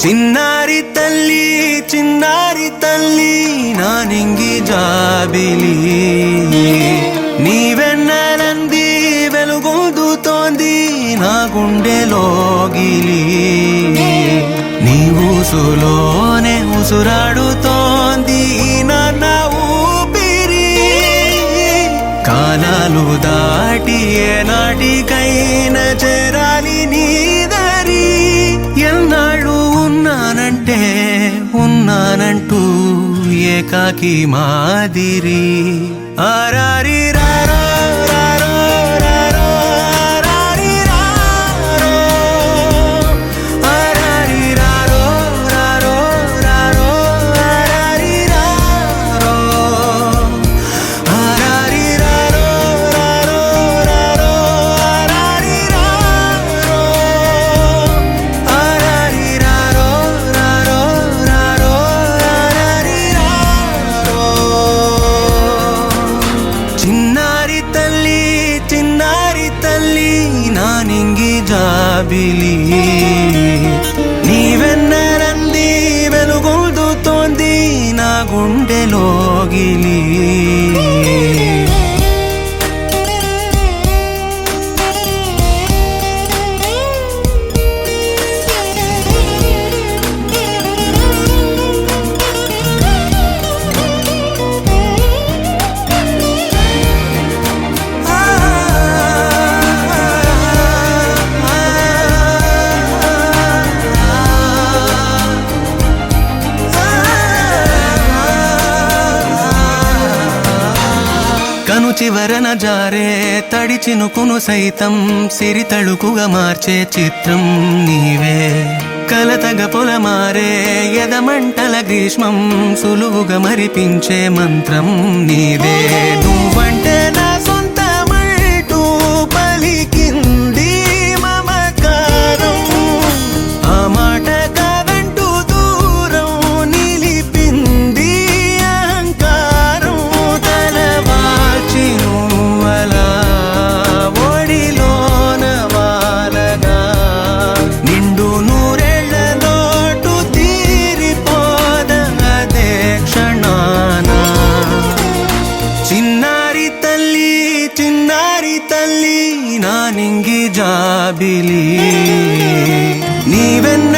చిన్నారి తల్లి చిన్నారి తల్లి నా నింగి జాబిలి నీవెన్నెలంది వెలుగొందుతోంది నా గుండెలోగిలి నీ ఊసులోనే ఉసురాడుతోంది నాన్న ఊపిరి కాలాలు దాటి ఏనాటికైనా చేరాలి నీ దరి ఎన్నాళ్ళు ఉన్నానంటే ఉన్నానంటూ ఏకాకి మాదిరి ఆరారి రారో రారో రారో ఆరారి రారో ఆరారి రారో రారో రారో ఆరారి రారో ఆరారి రారో రారో రారో ఆరారి రారో ఆరారి రారో రారో రారో ఆరారి రారో చిన్నారి తల్లి చిన్నారి తల్లి నా నింగి జాబిలి నీవెన్నరంది వెలుగొందుతోంది నా గుండెలోగిలి కను చివరన జారే తడి చినుకును సైతం సిరి తళుకుగా మార్చే చిత్రం నీవే కలతగ పొలమారే ఎదమంటల గ్రీష్మం సులువుగా మరిపించే మంత్రం నీదే నువ్వంటే నా సొంతమంటూ పలికింది మమకారం ఆ మాట కాదంటూ దూరం నిలిపింది అహంకారం తలవాల్చి నువ్వలా ఒడిలోన వాలగా నిండు నూరేళ్ల లోటు తీరిపోదదే క్షణాన చిన్నారి తల్లి నా నింగి జాబిలి నీవెన్న